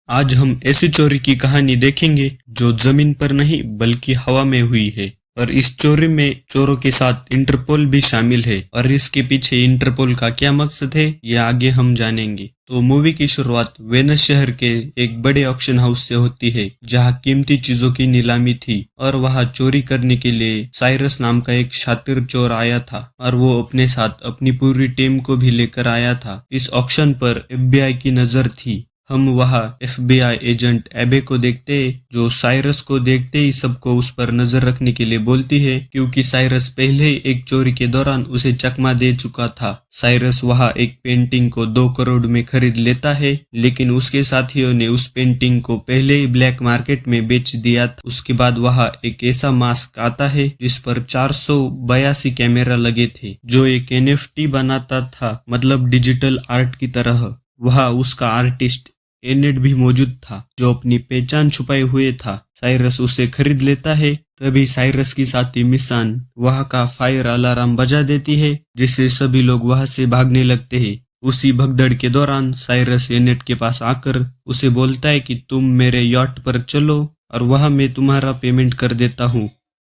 आज हम ऐसी चोरी की कहानी देखेंगे जो जमीन पर नहीं बल्कि हवा में हुई है। और इस चोरी में चोरों के साथ इंटरपोल भी शामिल है और इसके पीछे इंटरपोल का क्या मकसद है ये आगे हम जानेंगे। तो मूवी की शुरुआत वेनिस शहर के एक बड़े ऑक्शन हाउस से होती है जहां कीमती चीजों की नीलामी थी और वहां चोरी करने के लिए साइरस नाम का एक शातिर चोर आया था और वो अपने साथ अपनी पूरी टीम को भी लेकर आया था। इस ऑक्शन पर FBI की नजर थी। हम वहाँ FBI एजेंट एबे को देखते हैं जो साइरस को देखते ही सबको उस पर नजर रखने के लिए बोलती है क्योंकि साइरस पहले ही एक चोरी के दौरान उसे चकमा दे चुका था। साइरस वहाँ एक पेंटिंग को 2 करोड़ में खरीद लेता है लेकिन उसके साथियों ने उस पेंटिंग को पहले ही ब्लैक मार्केट में बेच दिया था। उसके बाद वहाँ एक ऐसा मास्क आता है जिस पर 482 कैमरा लगे थे जो एक NFT बनाता था, मतलब डिजिटल आर्ट की तरह। वहाँ उसका आर्टिस्ट एनेट भी मौजूद था जो अपनी पहचान छुपाए हुए था। साइरस उसे खरीद लेता है। तभी साइरस की साथी मिसान वहां का फायर अलार्म बजा देती है जिससे सभी लोग वहां से भागने लगते हैं। उसी भगदड़ के दौरान साइरस एनेट के पास आकर उसे बोलता है कि तुम मेरे यॉट पर चलो और वहां मैं तुम्हारा पेमेंट कर देता हूँ।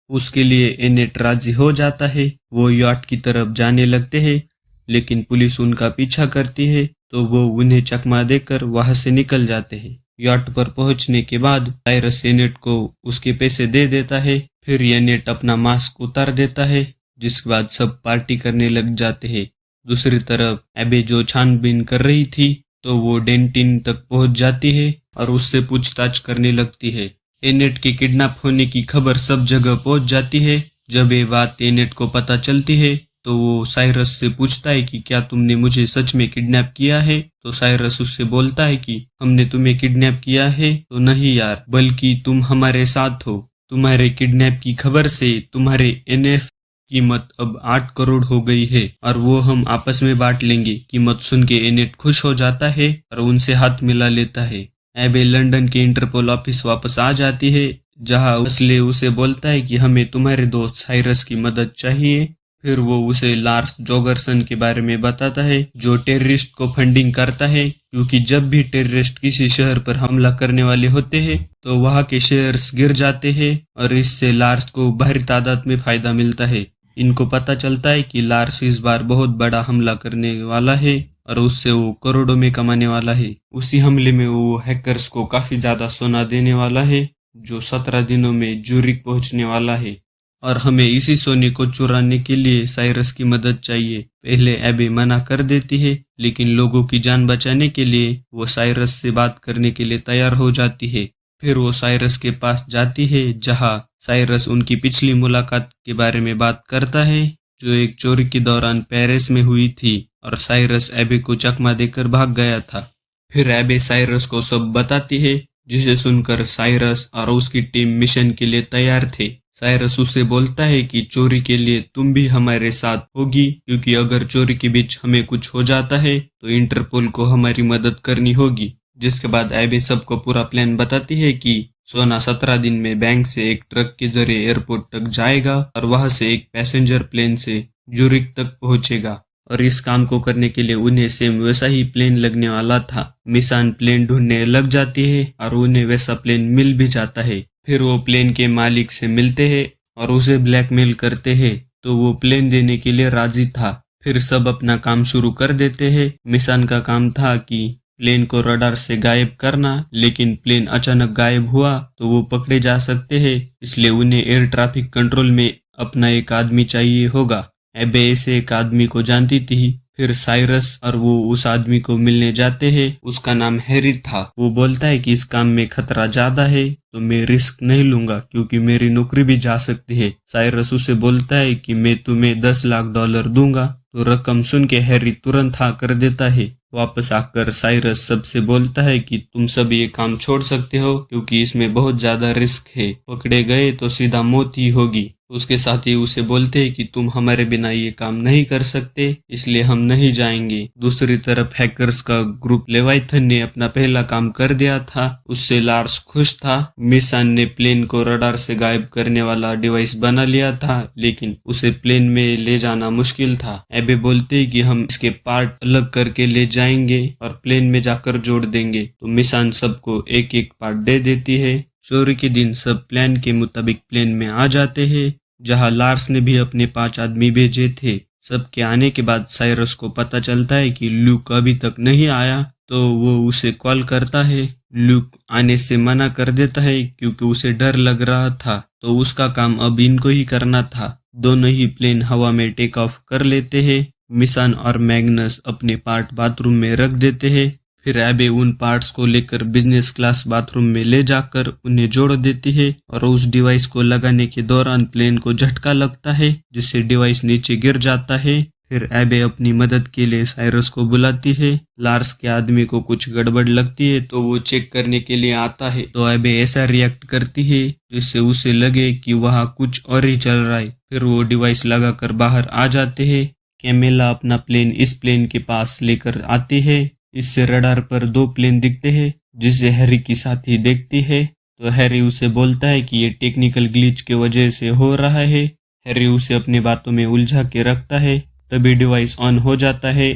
उसके लिए एनेट राजी हो जाता है। वो यॉट की तरफ जाने लगते हैं लेकिन पुलिस उनका पीछा करती है तो वो उन्हें चकमा देकर वहां से निकल जाते हैं। यॉट पर पहुंचने के बाद साइरस एनेट को उसके पैसे दे देता है। फिर एनेट अपना मास्क उतार देता है जिसके बाद सब पार्टी करने लग जाते हैं। दूसरी तरफ एबे जो छानबीन कर रही थी तो वो डेंटिन तक पहुंच जाती है और उससे पूछताछ करने लगती है। एनेट के किडनैप होने की खबर सब जगह पहुंच जाती है। जब ये बात एनेट को पता चलती है तो वो साइरस से पूछता है कि क्या तुमने मुझे सच में किडनैप किया है। तो साइरस उससे बोलता है कि हमने तुम्हें किडनैप किया है तो नहीं यार, बल्कि तुम हमारे साथ हो। तुम्हारे किडनैप की खबर से तुम्हारे NF कीमत अब 8 करोड़ हो गई है और वो हम आपस में बांट लेंगे। कीमत सुन के एनेट खुश हो जाता है और उनसे हाथ मिला लेता है। एबे लंदन के इंटरपोल ऑफिस वापस आ जाती है जहाँ असले उसे बोलता है कि हमें तुम्हारे दोस्त साइरस की मदद चाहिए। फिर वो उसे लार्स जोगरसन के बारे में बताता है जो टेररिस्ट को फंडिंग करता है क्योंकि जब भी टेररिस्ट किसी शहर पर हमला करने वाले होते हैं तो वहाँ के शेयर्स गिर जाते हैं और इससे लार्स को भारी तादाद में फायदा मिलता है। इनको पता चलता है कि लार्स इस बार बहुत बड़ा हमला करने वाला है और उससे वो करोड़ों में कमाने वाला है। उसी हमले में वो हैकर्स को काफी ज्यादा सोना देने वाला है जो 17 दिनों में ज्यूरिख पहुंचने वाला है और हमें इसी सोने को चुराने के लिए साइरस की मदद चाहिए। पहले एबे मना कर देती है लेकिन लोगों की जान बचाने के लिए वो साइरस से बात करने के लिए तैयार हो जाती है। फिर वो साइरस के पास जाती है जहां साइरस उनकी पिछली मुलाकात के बारे में बात करता है जो एक चोरी के दौरान पेरिस में हुई थी और साइरस एबे को चकमा देकर भाग गया था। फिर एबे साइरस को सब बताती है जिसे सुनकर साइरस और उसकी टीम मिशन के लिए तैयार थे। साइरस उसे बोलता है कि चोरी के लिए तुम भी हमारे साथ होगी क्योंकि अगर चोरी के बीच हमें कुछ हो जाता है तो इंटरपोल को हमारी मदद करनी होगी। जिसके बाद एबे सबको पूरा प्लान बताती है कि सोना 17 दिन में बैंक से एक ट्रक के जरिए एयरपोर्ट तक जाएगा और वहां से एक पैसेंजर प्लेन से ज्यूरिख तक पहुंचेगा और इस काम को करने के लिए उन्हें सेम वैसा ही प्लेन लगने वाला था। मिसान प्लेन ढूंढने लग जाती है और उन्हें वैसा प्लेन मिल भी जाता है। फिर वो प्लेन के मालिक से मिलते हैं और उसे ब्लैकमेल करते हैं तो वो प्लेन देने के लिए राजी था। फिर सब अपना काम शुरू कर देते हैं। मिसान का काम था कि प्लेन को रडार से गायब करना, लेकिन प्लेन अचानक गायब हुआ तो वो पकड़े जा सकते हैं, इसलिए उन्हें एयर ट्रैफिक कंट्रोल में अपना एक आदमी चाहिए होगा। एबे ऐसे एक आदमी को जानती थी। फिर साइरस और वो उस आदमी को मिलने जाते हैं। उसका नाम हैरी था। वो बोलता है कि इस काम में खतरा ज्यादा है तो मैं रिस्क नहीं लूंगा क्योंकि मेरी नौकरी भी जा सकती है। साइरस उसे बोलता है कि मैं तुम्हें $10 लाख दूंगा। तो रकम सुन के हैरी तुरंत हाँ कर देता है। वापस आकर साइरस सबसे बोलता है कि तुम सब ये काम छोड़ सकते हो क्योंकि इसमें बहुत ज्यादा रिस्क है, पकड़े गए तो सीधा मौत ही होगी। उसके साथी उसे बोलते हैं कि तुम हमारे बिना ये काम नहीं कर सकते, इसलिए हम नहीं जाएंगे। दूसरी तरफ हैकर्स का ग्रुप लेवाइथन ने अपना पहला काम कर दिया था। उससे लार्स खुश था। मिसान ने प्लेन को रडार से गायब करने वाला डिवाइस बना लिया था, लेकिन उसे प्लेन में ले जाना मुश्किल था। एबे बोलते कि हम इसके पार्ट अलग करके ले जाएंगे और प्लेन में जाकर जोड़ देंगे। तो मिसान सबको एक एक पार्ट दे देती है। चोरी के दिन सब प्लान के मुताबिक प्लेन में आ जाते हैं, जहां लार्स ने भी अपने 5 आदमी भेजे थे। सबके आने के बाद साइरस को पता चलता है कि ल्यूक अभी तक नहीं आया, तो वो उसे कॉल करता है। ल्यूक आने से मना कर देता है क्योंकि उसे डर लग रहा था, तो उसका काम अब इनको ही करना था। दोनों ही प्लेन हवा में टेक ऑफ कर लेते हैं। मिसान और मैग्नस अपने पार्ट बाथरूम में रख देते हैं। फिर एबे उन पार्ट्स को लेकर बिजनेस क्लास बाथरूम में ले जाकर उन्हें जोड़ देती है और उस डिवाइस को लगाने के दौरान प्लेन को झटका लगता है, जिससे डिवाइस नीचे गिर जाता है। फिर एबे अपनी मदद के लिए साइरस को बुलाती है। लार्स के आदमी को कुछ गड़बड़ लगती है तो वो चेक करने के लिए आता है, तो एबे ऐसा रिएक्ट करती है जिससे उसे लगे कि वहाँ कुछ और ही चल रहा है। फिर वो डिवाइस लगाकर बाहर आ जाते हैं। कैमेला अपना प्लेन इस प्लेन के पास लेकर आती है। इससे रडार पर 2 प्लेन दिखते हैं, जिसे हैरी की साथी देखती है। तो हैरी उसे बोलता है कि ये टेक्निकल ग्लिच के वजह से हो रहा है। हैरी उसे अपनी बातों में उलझा के रखता है। तभी डिवाइस ऑन हो जाता है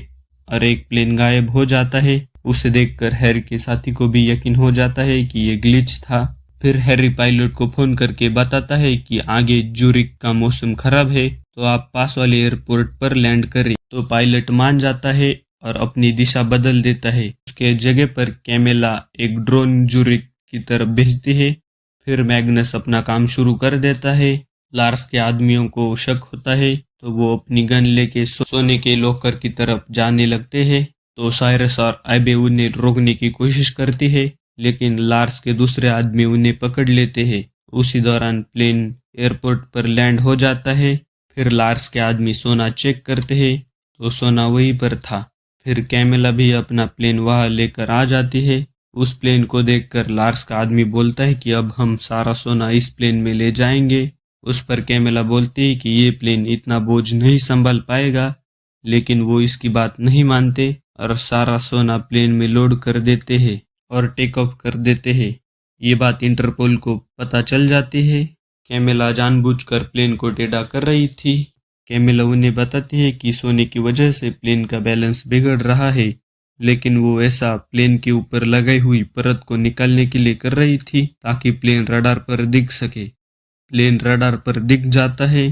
और एक प्लेन गायब हो जाता है। उसे देखकर हैरी के साथी को भी यकीन हो जाता है कि ये ग्लिच था। फिर हैरी पायलट को फोन करके बताता है कि आगे ज्यूरिक का मौसम खराब है, तो आप पास वाले एयरपोर्ट पर लैंड करें। तो पायलट मान जाता है और अपनी दिशा बदल देता है। उसके जगह पर कैमेला एक ड्रोन ज्यूरिक की तरफ भेजती है। फिर मैग्नस अपना काम शुरू कर देता है। लार्स के आदमियों को शक होता है, तो वो अपनी गन लेके सोने के लॉकर की तरफ जाने लगते हैं। तो साइरस और एबे उन्हें रोकने की कोशिश करती है, लेकिन लार्स के दूसरे आदमी उन्हें पकड़ लेते हैं। उसी दौरान प्लेन एयरपोर्ट पर लैंड हो जाता है। फिर लार्स के आदमी सोना चेक करते हैं, तो सोना वहीं पर था। फिर कैमेला भी अपना प्लेन वहां लेकर आ जाती है। उस प्लेन को देखकर लार्स का आदमी बोलता है कि अब हम सारा सोना इस प्लेन में ले जाएंगे। उस पर कैमेला बोलती है कि ये प्लेन इतना बोझ नहीं संभाल पाएगा, लेकिन वो इसकी बात नहीं मानते और सारा सोना प्लेन में लोड कर देते हैं और टेक ऑफ कर देते हैं। ये बात इंटरपोल को पता चल जाती है। कैमेला जानबूझकर प्लेन को टेढ़ा कर रही थी। कैमेला उन्हें बताती है कि सोने की वजह से प्लेन का बैलेंस बिगड़ रहा है, लेकिन वो ऐसा प्लेन के ऊपर लगाई हुई परत को निकालने के लिए कर रही थी ताकि प्लेन रडार पर दिख सके। प्लेन रडार पर दिख जाता है।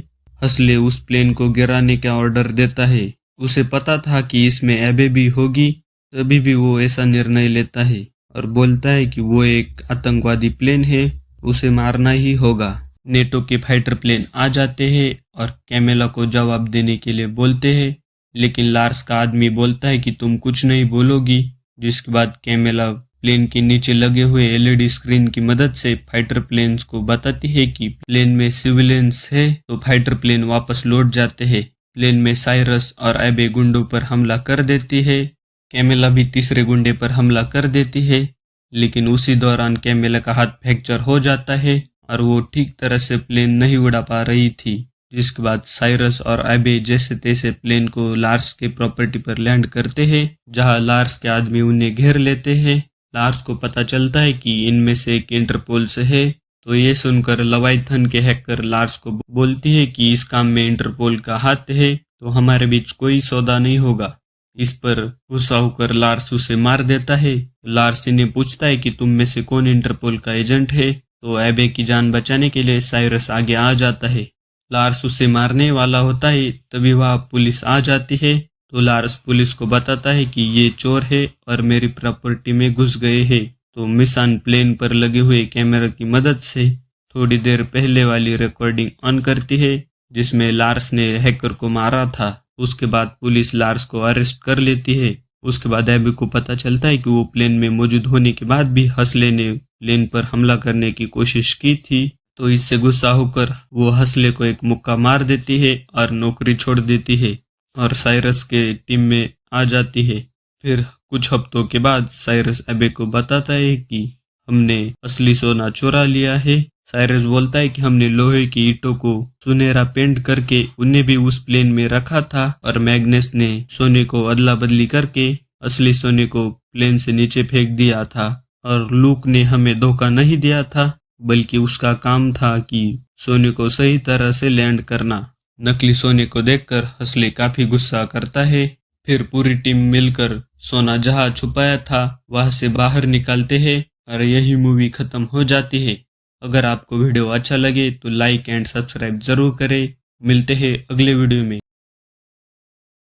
हसले उस प्लेन को गिराने का ऑर्डर देता है। उसे पता था कि इसमें एबे भी होगी, तभी भी वो ऐसा निर्णय लेता है और बोलता है कि वो एक आतंकवादी प्लेन है, उसे मारना ही होगा। नेटो के फाइटर प्लेन आ जाते हैं और कैमेला को जवाब देने के लिए बोलते हैं, लेकिन लार्स का आदमी बोलता है कि तुम कुछ नहीं बोलोगी। जिसके बाद कैमेला प्लेन के नीचे लगे हुए एलईडी स्क्रीन की मदद से फाइटर प्लेन्स को बताती है कि प्लेन में सिविलियंस है, तो फाइटर प्लेन वापस लौट जाते हैं। प्लेन में साइरस और एबे गुंडों पर हमला कर देती है। कैमेला भी तीसरे गुंडे पर हमला कर देती है, लेकिन उसी दौरान कैमेला का हाथ फ्रैक्चर हो जाता है और वो ठीक तरह से प्लेन नहीं उड़ा पा रही थी। जिसके बाद साइरस और एबे जैसे तैसे प्लेन को लार्स के प्रॉपर्टी पर लैंड करते हैं, जहां लार्स के आदमी उन्हें घेर लेते हैं। लार्स को पता चलता है कि इनमें से एक इंटरपोल से है, तो ये सुनकर लवाइथन के हैकर लार्स को बोलती है कि इस काम में इंटरपोल का हाथ है, तो हमारे बीच कोई सौदा नहीं होगा। इस पर गुस्सा होकर लार्स उसे मार देता है। लार्स इन्हें पूछता है कि तुम में से कौन इंटरपोल का एजेंट है, तो एबे की जान बचाने के लिए साइरस आगे आ जाता है। लार्स उसे मारने वाला होता है, तभी वहां पुलिस आ जाती है। तो लार्स पुलिस को बताता है कि ये चोर है और मेरी प्रॉपर्टी में घुस गए हैं। तो मिसान प्लेन पर लगे हुए कैमरा की मदद से थोड़ी देर पहले वाली रिकॉर्डिंग ऑन करती है, जिसमें लार्स ने हैकर को मारा था। उसके बाद पुलिस लार्स को अरेस्ट कर लेती है। उसके बाद एबी को पता चलता है कि वो प्लेन में मौजूद होने के बाद भी हसले ने प्लेन पर हमला करने की कोशिश की थी। तो इससे गुस्सा होकर वो हसले को एक मुक्का मार देती है और नौकरी छोड़ देती है और साइरस के टीम में आ जाती है। फिर कुछ हफ्तों के बाद साइरस एबे को बताता है कि हमने असली सोना चुरा लिया है। साइरस बोलता है कि हमने लोहे की ईंटों को सुनहरा पेंट करके उन्हें भी उस प्लेन में रखा था और मैग्नस ने सोने को अदला बदली करके असली सोने को प्लेन से नीचे फेंक दिया था और लूक ने हमें धोखा नहीं दिया था। बल्कि उसका काम था कि सोने को सही तरह से लैंड करना। नकली सोने को देखकर हंसले काफी गुस्सा करता है। फिर पूरी टीम मिलकर सोना जहां छुपाया था वहां से बाहर निकालते हैं और यही मूवी खत्म हो जाती है। अगर आपको वीडियो अच्छा लगे तो लाइक एंड सब्सक्राइब जरूर करें। मिलते हैं अगले वीडियो में।